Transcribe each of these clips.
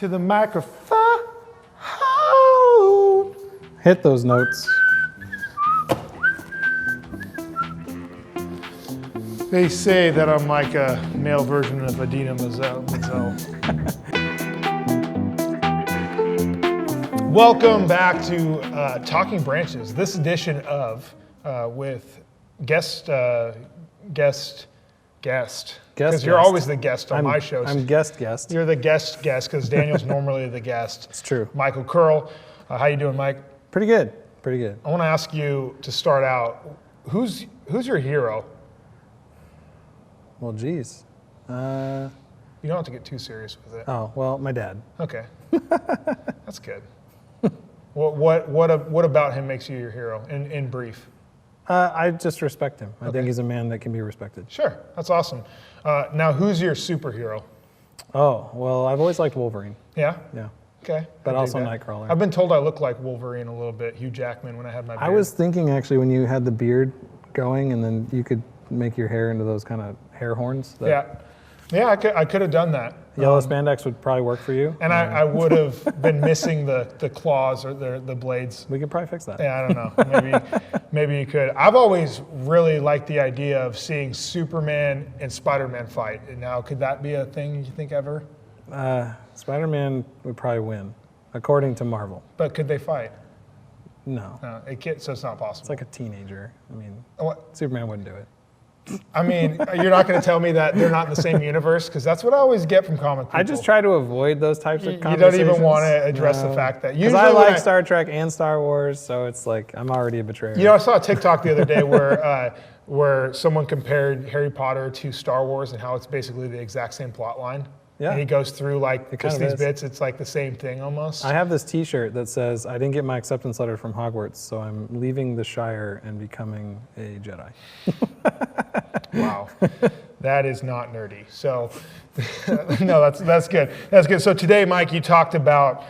to the microphone. Hit those notes. They say that I'm like a male version of Adina Menzel. Welcome back to Talking Branches. This edition of with guest. Because you're always the guest on my shows. I'm guest. You're the guest because Daniel's normally the guest. It's true. Michael Curl. How you doing, Mike? Pretty good. I want to ask you to start out, who's your hero? Well, geez. You don't have to get too serious with it. Oh, well, my dad. Okay. That's good. What about him makes you your hero, in brief? I just respect him. I think he's a man that can be respected. Sure, that's awesome. Now, who's your superhero? Oh, well, I've always liked Wolverine. Yeah? Yeah. Okay. But also Nightcrawler. I've been told I look like Wolverine a little bit, Hugh Jackman, when I had my beard. I was thinking, actually, when you had the beard going and then you could make your hair into those kind of hair horns. Yeah, I could have done that. Yellow spandex would probably work for you. And I would have been missing the claws or the blades. We could probably fix that. Yeah, I don't know. Maybe you could. I've always really liked the idea of seeing Superman and Spider-Man fight. And now, could that be a thing you think ever? Spider-Man would probably win, according to Marvel. But could they fight? No. No, it can't, so it's not possible. It's like a teenager. I mean, What? Superman wouldn't do it. I mean, you're not going to tell me that they're not in the same universe? Because that's what I always get from comic people. I just try to avoid those types of conversations. You don't even want to address the fact that... Because I like Star Trek and Star Wars, so it's like, I'm already a betrayer. You know, I saw a TikTok the other day where someone compared Harry Potter to Star Wars and how it's basically the exact same plot line. Yeah. And he goes through like just these is. bits. It's like the same thing almost. I have this T-shirt that says, I didn't get my acceptance letter from Hogwarts, so I'm leaving the Shire and becoming a Jedi. Wow, that is not nerdy. So, no, that's good. That's good. So today, Mike, you talked about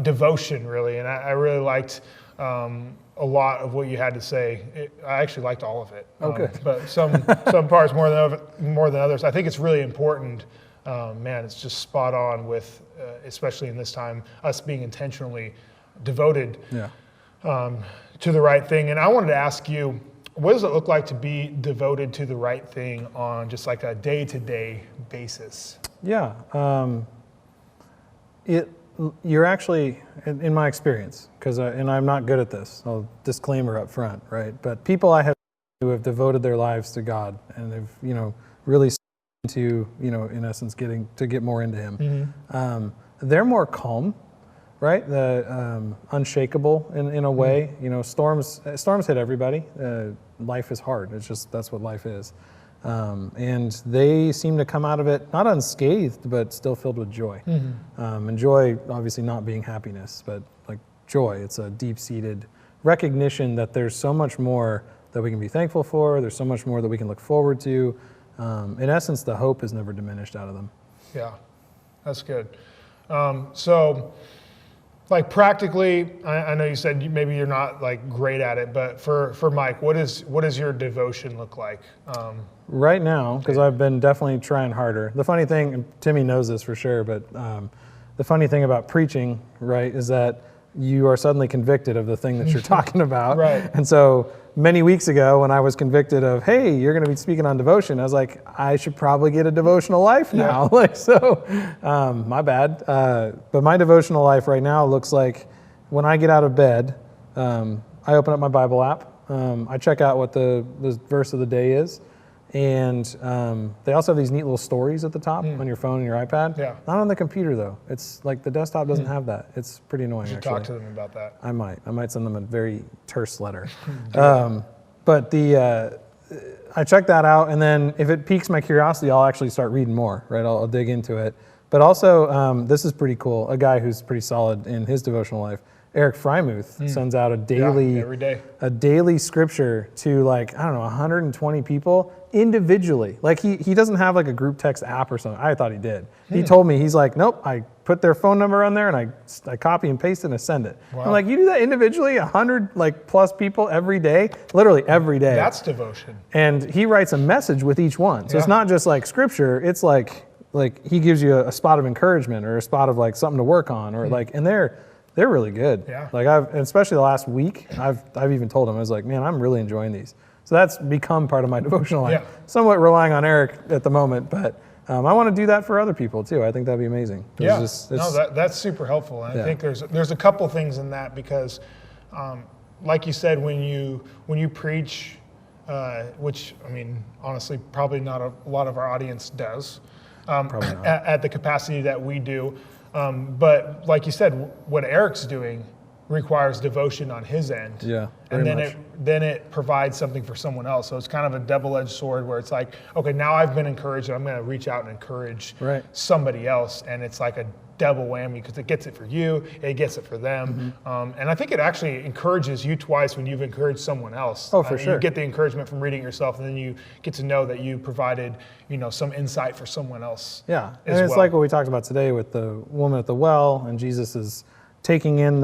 devotion, really, and I really liked a lot of what you had to say. I actually liked all of it. Okay. But some parts more than others. I think it's really important. Man, it's just spot on with, especially in this time, us being intentionally devoted to the right thing. And I wanted to ask you, what does it look like to be devoted to the right thing on just like a day-to-day basis? Yeah, you're actually, in my experience, and I'm not good at this, I'll disclaimer up front, right? But people I have who have devoted their lives to God and they've, really to, in essence, get more into Him. Mm-hmm. They're more calm, right? The unshakable in a way. Storms hit everybody. Life is hard. It's just that's what life is. And they seem to come out of it not unscathed, but still filled with joy. Mm-hmm. And joy, obviously, not being happiness, but like joy. It's a deep-seated recognition that there's so much more that we can be thankful for. There's so much more that we can look forward to. In essence, the hope is never diminished out of them. Yeah, that's good. So, like practically, I know you said maybe you're not like great at it, but for Mike, what does your devotion look like? Right now, because I've been definitely trying harder. The funny thing, and Timmy knows this for sure, but the funny thing about preaching, right, is that you are suddenly convicted of the thing that you're talking about. Right. And so many weeks ago when I was convicted of, hey, you're going to be speaking on devotion, I was like, I should probably get a devotional life now. Yeah. My bad. But my devotional life right now looks like when I get out of bed, I open up my Bible app. I check out what the verse of the day is. And they also have these neat little stories at the top on your phone and your iPad. Yeah. Not on the computer, though. It's like the desktop doesn't have that. It's pretty annoying, You should actually. talk to them about that. I might send them a very terse letter. But I check that out, and then if it piques my curiosity, I'll actually start reading more, right? I'll dig into it. But also, this is pretty cool. A guy who's pretty solid in his devotional life, Eric Frymuth, sends out a daily, every day. A daily scripture to 120 people individually. Like he doesn't have like a group text app or something. I thought he did. He told me, he's like, nope, I put their phone number on there and I copy and paste it and I send it. Wow. I'm like, you do that individually, 100 plus people every day? Literally every day. That's devotion. And he writes a message with each one. So it's not just like scripture, it's like like he gives you a spot of encouragement or a spot of like something to work on, or like, and they're really good. Yeah. Like and especially the last week, I've even told him, I was like, man, I'm really enjoying these. So that's become part of my devotional life. Yeah. Somewhat relying on Eric at the moment, but I want to do that for other people too. I think that'd be amazing. Yeah, that's super helpful. And I think there's a couple things in that because, like you said, when you preach, which I mean, honestly, probably not a lot of our audience does, at the capacity that we do. But like you said, what Eric's doing requires devotion on his end. Yeah, and then it provides something for someone else. So it's kind of a double-edged sword where it's like, okay, now I've been encouraged, and I'm going to reach out and encourage somebody else, and it's like a double whammy because it gets it for you, it gets it for them, and I think it actually encourages you twice when you've encouraged someone else. Oh, for sure. You get the encouragement from reading it yourself, and then you get to know that you provided, some insight for someone else. Yeah, and it's like what we talked about today with the woman at the well, and Jesus is taking in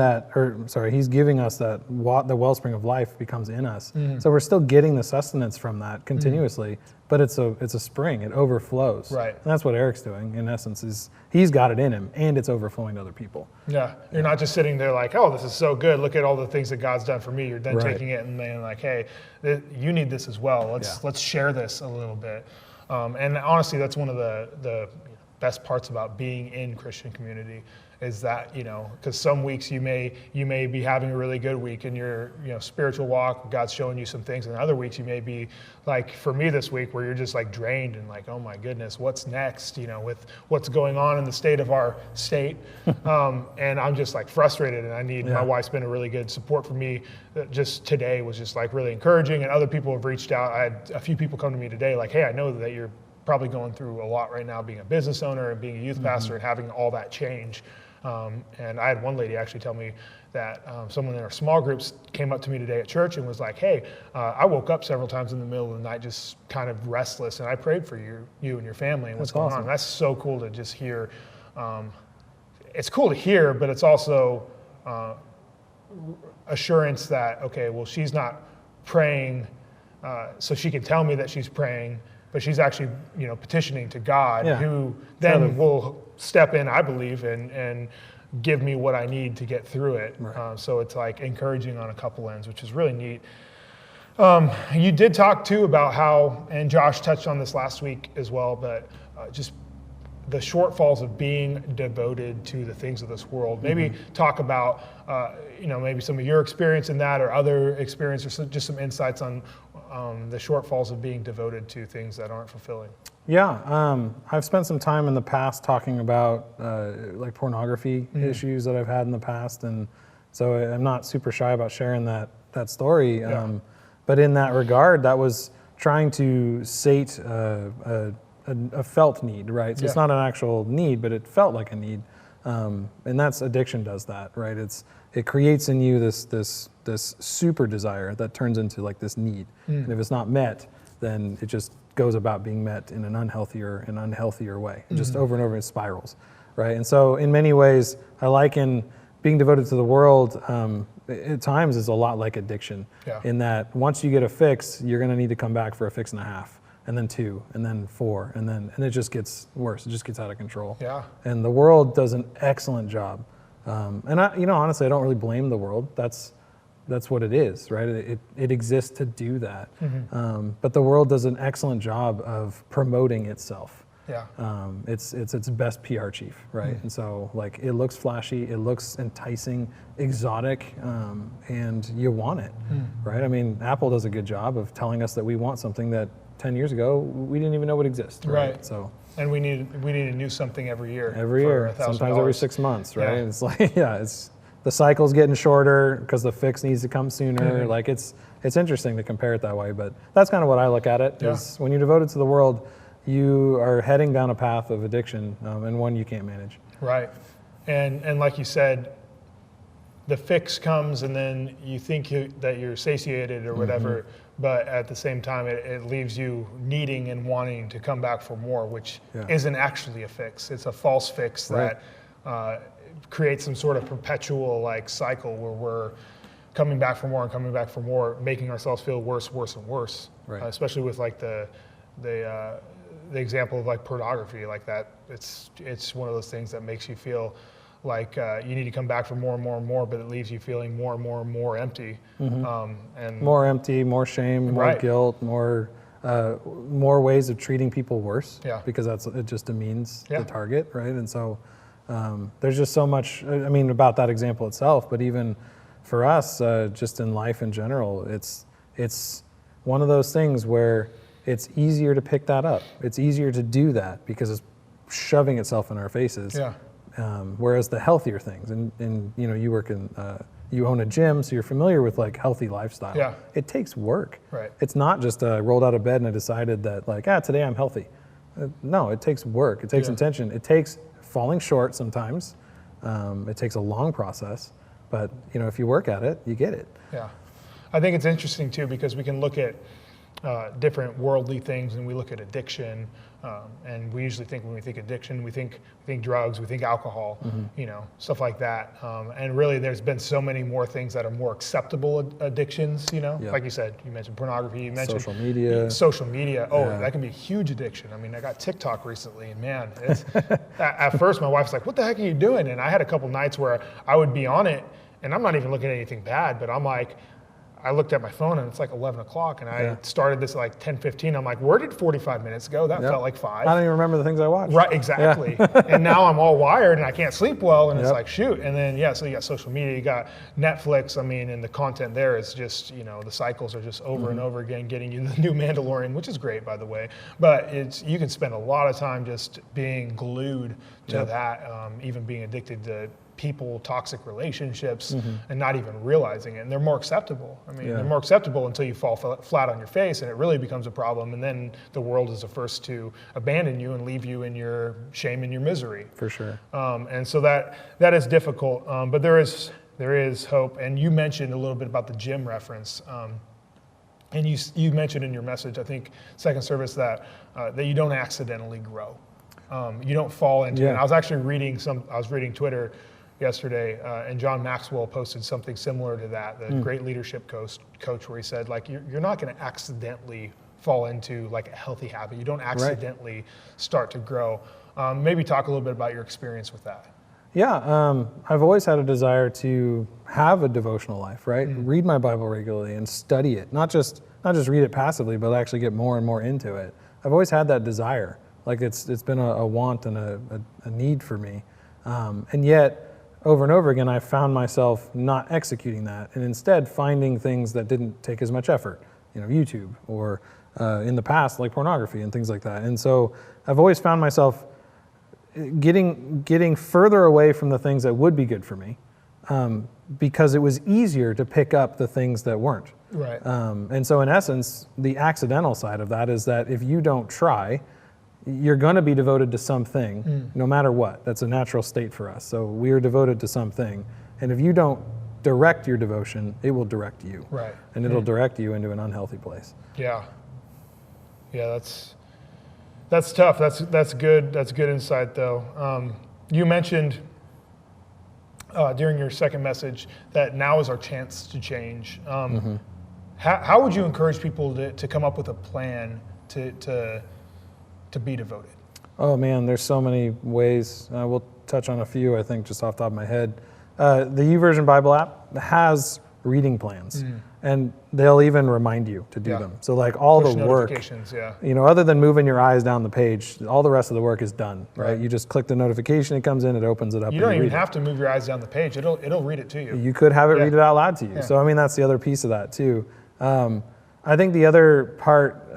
he's giving us that the wellspring of life becomes in us. So we're still getting the sustenance from that continuously, but it's a spring, it overflows. Right. And that's what Eric's doing in essence, is he's got it in him and it's overflowing to other people. Yeah, you're not just sitting there like, oh, this is so good, look at all the things that God's done for me. You're then taking it and being like, hey, you need this as well. Let's share this a little bit. And honestly, that's one of the best parts about being in Christian community is that, because some weeks you may be having a really good week in your spiritual walk, God's showing you some things, and other weeks you may be like, for me this week, where you're just like drained and like, oh my goodness, what's next, with what's going on in the state of our state, and I'm just like frustrated, and I need, my wife's been a really good support for me. Just today was just like really encouraging, and other people have reached out. I had a few people come to me today like, hey, I know that you're probably going through a lot right now being a business owner and being a youth pastor and having all that change. And I had one lady actually tell me that someone in our small groups came up to me today at church and was like, hey, I woke up several times in the middle of the night just kind of restless, and I prayed for you and your family and what's going on. That's so cool to just hear. It's cool to hear, but it's also assurance that, okay, well, she's not praying so she can tell me that she's praying, but she's actually, petitioning to God, who then will step in, I believe, and give me what I need to get through it. Right. So it's like encouraging on a couple ends, which is really neat. You did talk too about how, and Josh touched on this last week as well, but just the shortfalls of being devoted to the things of this world. Maybe talk about, maybe some of your experience in that, or other experience, or just some insights on the shortfalls of being devoted to things that aren't fulfilling. Yeah, I've spent some time in the past talking about like pornography issues that I've had in the past, and so I'm not super shy about sharing that story. But in that regard, that was trying to sate a felt need, right? So it's not an actual need, but it felt like a need, and that's addiction does that, right? It creates in you this super desire that turns into like this need, and if it's not met, then it just goes about being met in an unhealthier way, just over and over it spirals, right? And so in many ways, I liken being devoted to the world at times is a lot like addiction, in that once you get a fix, you're going to need to come back for a fix and a half, and then 2, and then 4, and it just gets worse. It just gets out of control. Yeah. And the world does an excellent job. And honestly, I don't really blame the world. That's what it is, right? It exists to do that. But the world does an excellent job of promoting itself. Yeah. It's its best PR chief, right? And so like it looks flashy, it looks enticing, exotic, and you want it, right? I mean, Apple does a good job of telling us that we want something that 10 years ago we didn't even know would exist, right? So. And we need a new something every year. Every year, sometimes every 6 months, right? Yeah. It's like, the cycle's getting shorter because the fix needs to come sooner. Like it's interesting to compare it that way, but that's kind of what I look at it. Is when you're devoted to the world, you are heading down a path of addiction, and one you can't manage. Right, and like you said, the fix comes, and then you think that you're satiated or whatever. But at the same time, it leaves you needing and wanting to come back for more, which isn't actually a fix. It's a false fix that creates some sort of perpetual like cycle where we're coming back for more and coming back for more, making ourselves feel worse and worse. Right. Especially with like the the example of like pornography, like that, it's one of those things that makes you feel like you need to come back for more and more and more, but it leaves you feeling more and more and more empty. And more empty, more shame, more right. guilt, more ways of treating people worse. Yeah. Because it just demeans yeah. the target, right? And so there's just so much. I mean, about that example itself, but even for us, just in life in general, it's one of those things where it's easier to pick that up. It's easier to do that because it's shoving itself in our faces. Yeah. Whereas the healthier things, and you know, you work in, you own a gym, so you're familiar with like healthy lifestyle. Yeah. It takes work. Right. It's not just rolled out of bed and I decided that like, today I'm healthy. No, it takes work. It takes intention. It takes falling short sometimes. It takes a long process, but you know, if you work at it, you get it. Yeah. I think it's interesting too, because we can look at different worldly things, and we look at addiction, and we usually think, when we think addiction, we think drugs, we think alcohol, you know, stuff like that. And really, there's been so many more things that are more acceptable addictions. You know, like you said, you mentioned pornography, you mentioned social media. Social media. Oh, that can be a huge addiction. I mean, I got TikTok recently, and man, it's, at first my wife's like, "What the heck are you doing?" And I had a couple nights where I would be on it, and I'm not even looking at anything bad, but I'm like, I looked at my phone and it's like 11 o'clock, and I started this at like 10:15. I'm like, where did 45 minutes go? That felt like 5. I don't even remember the things I watched. Right, exactly. And now I'm all wired and I can't sleep well, and it's like, shoot. And then, so you got social media, you got Netflix. I mean, and the content there is just, you know, the cycles are just over and over again, getting you the new Mandalorian, which is great, by the way. But you can spend a lot of time just being glued to that, even being addicted to people, toxic relationships, and not even realizing it. And they're more acceptable. I mean, they're more acceptable until you fall flat on your face, and it really becomes a problem. And then the world is the first to abandon you and leave you in your shame and your misery. For sure. And so that is difficult, but there is hope. And you mentioned a little bit about the gym reference. And you mentioned in your message, I think, second service, that you don't accidentally grow. You don't fall into it. And I was actually reading Twitter yesterday, and John Maxwell posted something similar to that, the great leadership coach, where he said, like, you're not going to accidentally fall into like a healthy habit. You don't accidentally start to grow. Maybe talk a little bit about your experience with that. Yeah, I've always had a desire to have a devotional life, right? Read my Bible regularly and study it. Not just read it passively, but actually get more and more into it. I've always had that desire. Like it's been a want and a need for me. And yet, over and over again, I found myself not executing that, and instead finding things that didn't take as much effort, you know, YouTube, or in the past, like pornography and things like that. And so I've always found myself getting further away from the things that would be good for me, because it was easier to pick up the things that weren't. Right. And so in essence, the accidental side of that is that if you don't try, you're going to be devoted to something, no matter what. That's a natural state for us. So we are devoted to something. And if you don't direct your devotion, it will direct you. Right. And it'll direct you into an unhealthy place. Yeah. Yeah, that's tough. That's good. That's good insight, though. You mentioned during your second message that now is our chance to change. How would you encourage people to come up with a plan to be devoted? Oh man, there's so many ways. We'll touch on a few, I think, just off the top of my head. The YouVersion Bible app has reading plans, and they'll even remind you to do them. So like all Push the work, you know, other than moving your eyes down the page, all the rest of the work is done, right? You just click the notification, it comes in, it opens it up. You don't even have to move your eyes down the page. It'll read it to you. You could have it read it out loud to you. So I mean, that's the other piece of that too. I think the other part,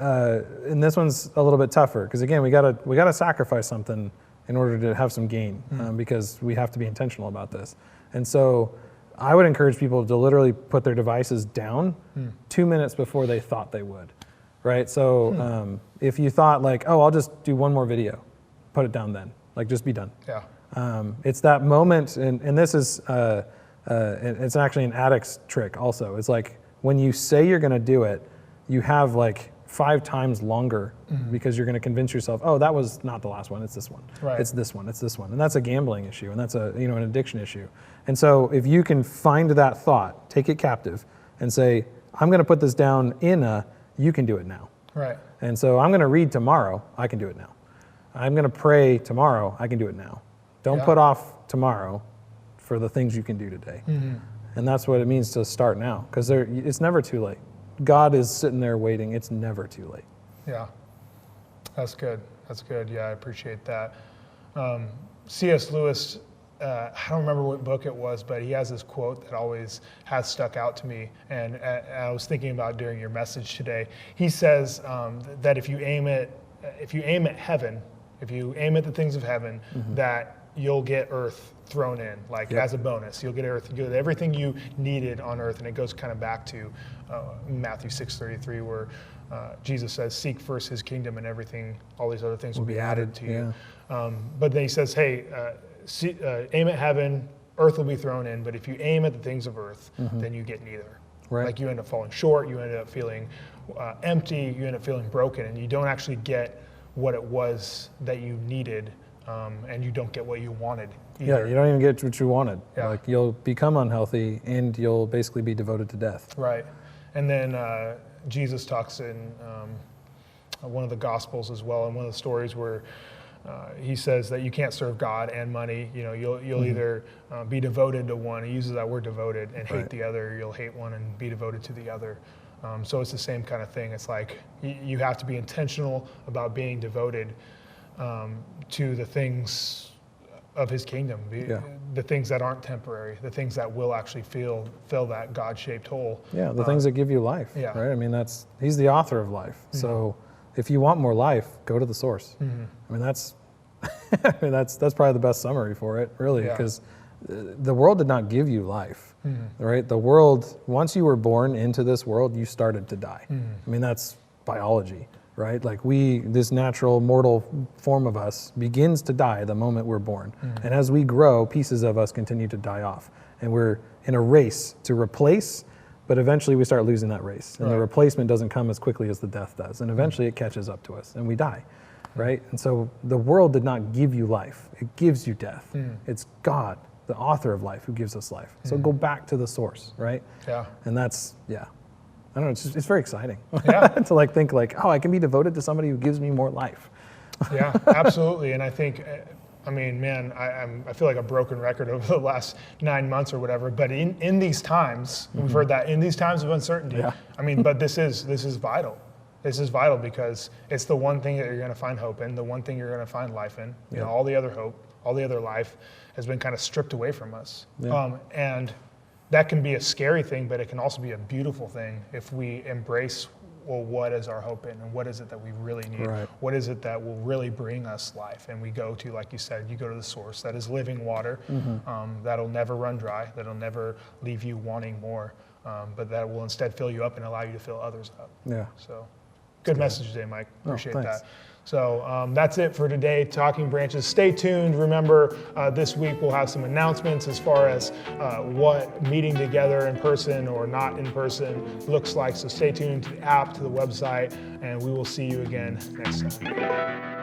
and this one's a little bit tougher, because again, we gotta sacrifice something in order to have some gain, because we have to be intentional about this. And so I would encourage people to literally put their devices down 2 minutes before they thought they would, right? So if you thought like, oh, I'll just do one more video, put it down then, like just be done. Yeah. It's that moment, and this is, it's actually an addict's trick also. It's like when you say you're gonna do it, you have like 5 times longer, because you're going to convince yourself, oh, that was not the last one, it's this one. Right. It's this one, it's this one. And that's a gambling issue, and that's an addiction issue. And so if you can find that thought, take it captive, and say, I'm going to put this down you can do it now. Right. And so I'm going to read tomorrow. I can do it now. I'm going to pray tomorrow. I can do it now. Don't put off tomorrow for the things you can do today. And that's what it means to start now, because it's never too late. God is sitting there waiting. It's never too late. Yeah, that's good. That's good. Yeah, I appreciate that. C.S. Lewis, I don't remember what book it was, but he has this quote that always has stuck out to me, and I was thinking about during your message today. He says that if you aim at heaven, if you aim at the things of heaven, that you'll get earth thrown in, like as a bonus. You'll get earth, you get everything you needed on earth, and it goes kind of back to Matthew 6:33, where Jesus says, "Seek first His kingdom, and everything, all these other things will be added to you." But then He says, "Hey, aim at heaven, earth will be thrown in. But if you aim at the things of earth, then you get neither. Right. Like you end up falling short. You end up feeling empty. You end up feeling broken, and you don't actually get what it was that you needed." And you don't get what you wanted either. Yeah, you don't even get what you wanted. Yeah. Like you'll become unhealthy and you'll basically be devoted to death. Right. And then Jesus talks in one of the Gospels as well, in one of the stories where he says that you can't serve God and money. You know, you'll either be devoted to one. He uses that word devoted, and hate the other. You'll hate one and be devoted to the other. So it's the same kind of thing. It's like you have to be intentional about being devoted to the things of His kingdom, the things that aren't temporary, the things that will actually fill that God-shaped hole. Yeah, the things that give you life, right? I mean, He's the author of life. So if you want more life, go to the source. I mean, that's probably the best summary for it, really, because the world did not give you life, right? The world, once you were born into this world, you started to die. I mean, that's biology. Right? Like this natural mortal form of us begins to die the moment we're born. And as we grow, pieces of us continue to die off. And we're in a race to replace, but eventually we start losing that race. And the replacement doesn't come as quickly as the death does. And eventually it catches up to us and we die. Right? And so the world did not give you life. It gives you death. It's God, the author of life, who gives us life. So go back to the source, right? Yeah. And that's, I don't know, it's very exciting to think oh, I can be devoted to somebody who gives me more life. Yeah, absolutely. And I think, I mean, man, I feel like a broken record over the last 9 months or whatever, but in these times, we've heard that, in these times of uncertainty, I mean, but this is vital. This is vital because it's the one thing that you're going to find hope in, the one thing you're going to find life in. You know, all the other hope, all the other life has been kind of stripped away from us. And that can be a scary thing, but it can also be a beautiful thing if we embrace, well, what is our hope in, and what is it that we really need? Right. What is it that will really bring us life? And we go to, like you said, you go to the source that is living water, that'll never run dry, that'll never leave you wanting more, but that will instead fill you up and allow you to fill others up. Yeah. So, good message today, Mike. Appreciate that. So that's it for today, Talking Branches. Stay tuned. Remember, this week we'll have some announcements as far as what meeting together in person or not in person looks like. So stay tuned to the app, to the website, and we will see you again next time.